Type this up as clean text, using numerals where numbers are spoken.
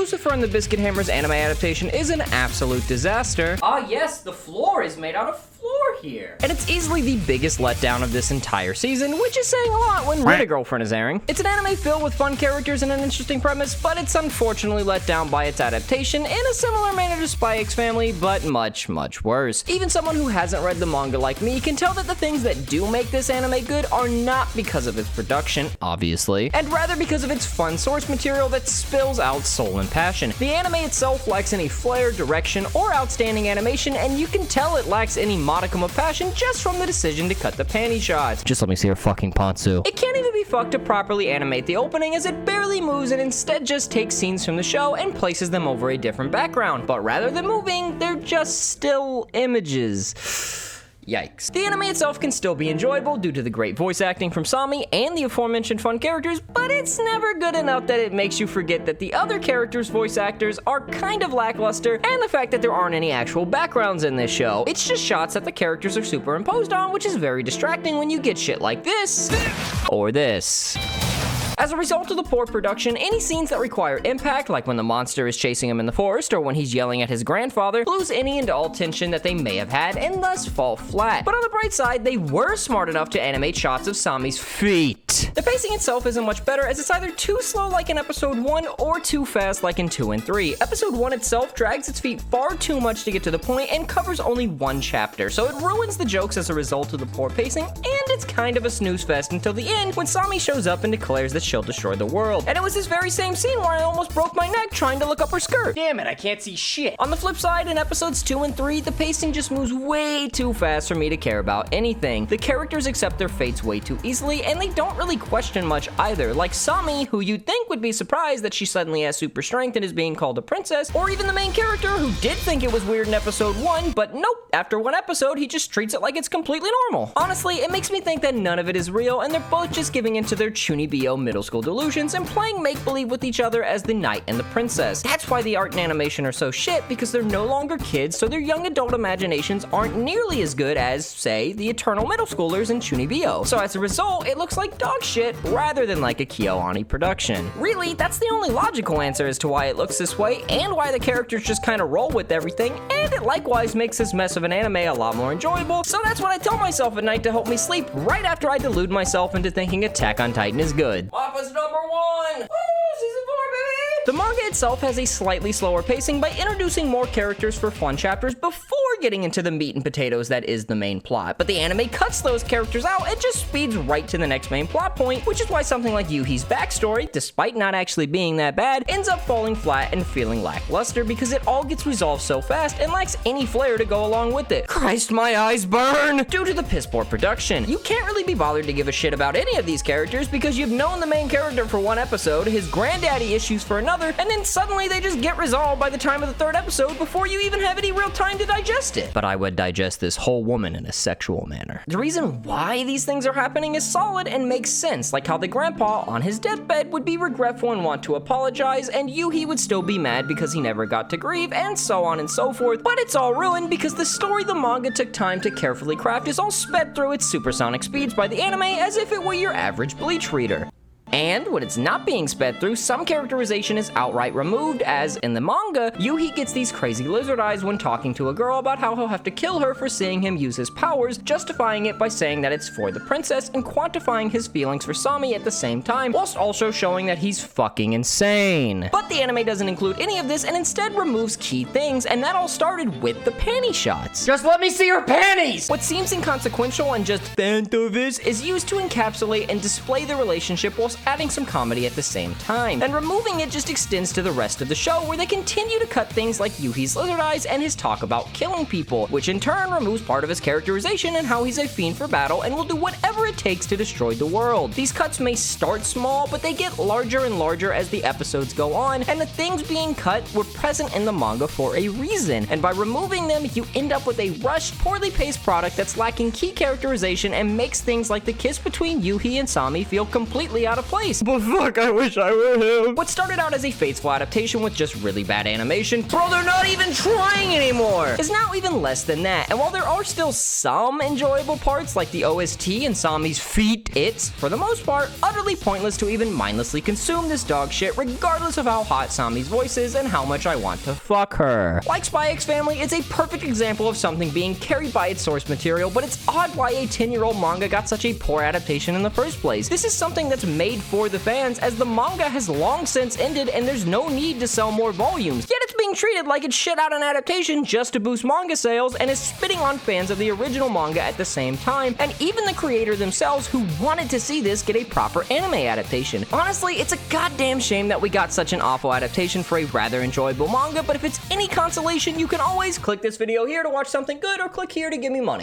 Lucifer and the Biscuit Hammer's anime adaptation is an absolute disaster. Ah yes, the floor is made out of floor here. And it's easily the biggest letdown of this entire season, which is saying a lot when Red Girlfriend is airing. It's an anime filled with fun characters and an interesting premise, but it's unfortunately let down by its adaptation in a similar manner to Spy X Family, but much, much worse. Even someone who hasn't read the manga like me can tell that the things that do make this anime good are not because of its production, obviously, and rather because of its fun source material that spills out soul and passion. The anime itself lacks any flair, direction, or outstanding animation, and you can tell it lacks any modicum of passion just from the decision to cut the panty shots. Just let me see her fucking pantsu. It can't even be fucked to properly animate the opening, as it barely moves and instead just takes scenes from the show and places them over a different background. But rather than moving, they're just still images. Yikes. The anime itself can still be enjoyable due to the great voice acting from Sami and the aforementioned fun characters, but it's never good enough that it makes you forget that the other characters' voice actors are kind of lackluster, and the fact that there aren't any actual backgrounds in this show. It's just shots that the characters are superimposed on, which is very distracting when you get shit like this, or this. As a result of the poor production, any scenes that require impact, like when the monster is chasing him in the forest or when he's yelling at his grandfather, lose any and all tension that they may have had and thus fall flat. But on the bright side, they were smart enough to animate shots of Sami's feet. The pacing itself isn't much better, as it's either too slow like in episode 1 or too fast like in 2 and 3. Episode 1 itself drags its feet far too much to get to the point and covers only one chapter, so it ruins the jokes as a result of the poor pacing, and it's kind of a snooze fest until the end when Sami shows up and declares that she'll destroy the world. And it was this very same scene where I almost broke my neck trying to look up her skirt. Damn it, I can't see shit. On the flip side, in episodes 2 and 3, the pacing just moves way too fast for me to care about anything. The characters accept their fates way too easily, and they don't really question much either, like Sami, who you'd think would be surprised that she suddenly has super strength and is being called a princess, or even the main character who did think it was weird in episode 1, but nope, after one episode, he just treats it like it's completely normal. Honestly, it makes me think that none of it is real, and they're both just giving into their chunibyo middle school delusions and playing make-believe with each other as the knight and the princess. That's why the art and animation are so shit, because they're no longer kids, so their young adult imaginations aren't nearly as good as, say, the eternal middle schoolers in chunibyo. So as a result, it looks like dog shit rather than like a KyoAni production. Really, that's the only logical answer as to why it looks this way, and why the characters just kind of roll with everything, and it likewise makes this mess of an anime a lot more enjoyable, so that's what I tell myself at night to help me sleep right after I delude myself into thinking Attack on Titan is good. Papa's number 1! Woo! Season 4, baby! The manga itself has a slightly slower pacing by introducing more characters for fun chapters before getting into the meat and potatoes that is the main plot. But the anime cuts those characters out and just speeds right to the next main plot point, which is why something like Yuhi's backstory, despite not actually being that bad, ends up falling flat and feeling lackluster because it all gets resolved so fast and lacks any flair to go along with it. Christ, my eyes burn! Due to the piss poor production. You can't really be bothered to give a shit about any of these characters because you've known the main character for one episode, his granddaddy issues for another, and then suddenly they just get resolved by the time of the third episode before you even have any real time to digest it. But I would digest this whole woman in a sexual manner. The reason why these things are happening is solid and makes sense, like how the grandpa on his deathbed would be regretful and want to apologize, and Yuhi would still be mad because he never got to grieve, and so on and so forth. But it's all ruined because the story the manga took time to carefully craft is all sped through its supersonic speeds by the anime as if it were your average Bleach reader. And when it's not being sped through, some characterization is outright removed, as in the manga, Yuhi gets these crazy lizard eyes when talking to a girl about how he'll have to kill her for seeing him use his powers, justifying it by saying that it's for the princess and quantifying his feelings for Sami at the same time, whilst also showing that he's fucking insane. But the anime doesn't include any of this and instead removes key things, and that all started with the panty shots. Just let me see your panties! What seems inconsequential and just fantovis is used to encapsulate and display the relationship whilst adding some comedy at the same time, and removing it just extends to the rest of the show, where they continue to cut things like Yuhi's lizard eyes and his talk about killing people, which in turn removes part of his characterization and how he's a fiend for battle and will do whatever it takes to destroy the world. These cuts may start small, but they get larger and larger as the episodes go on, and the things being cut were present in the manga for a reason, and by removing them, you end up with a rushed, poorly paced product that's lacking key characterization and makes things like the kiss between Yuhi and Sami feel completely out of place. But fuck, I wish I were him. What started out as a faithful adaptation with just really bad animation, bro, they're not even trying anymore, is now even less than that. And while there are still some enjoyable parts like the OST and Sami's feet, it's, for the most part, utterly pointless to even mindlessly consume this dog shit regardless of how hot Sami's voice is and how much I want to fuck her. Like Spy X Family, it's a perfect example of something being carried by its source material, but it's odd why a 10-year-old manga got such a poor adaptation in the first place. This is something that's made for the fans, as the manga has long since ended and there's no need to sell more volumes, yet it's being treated like it's shit out an adaptation just to boost manga sales and is spitting on fans of the original manga at the same time, and even the creator themselves who wanted to see this get a proper anime adaptation. Honestly, it's a goddamn shame that we got such an awful adaptation for a rather enjoyable manga, but if it's any consolation, you can always click this video here to watch something good or click here to give me money.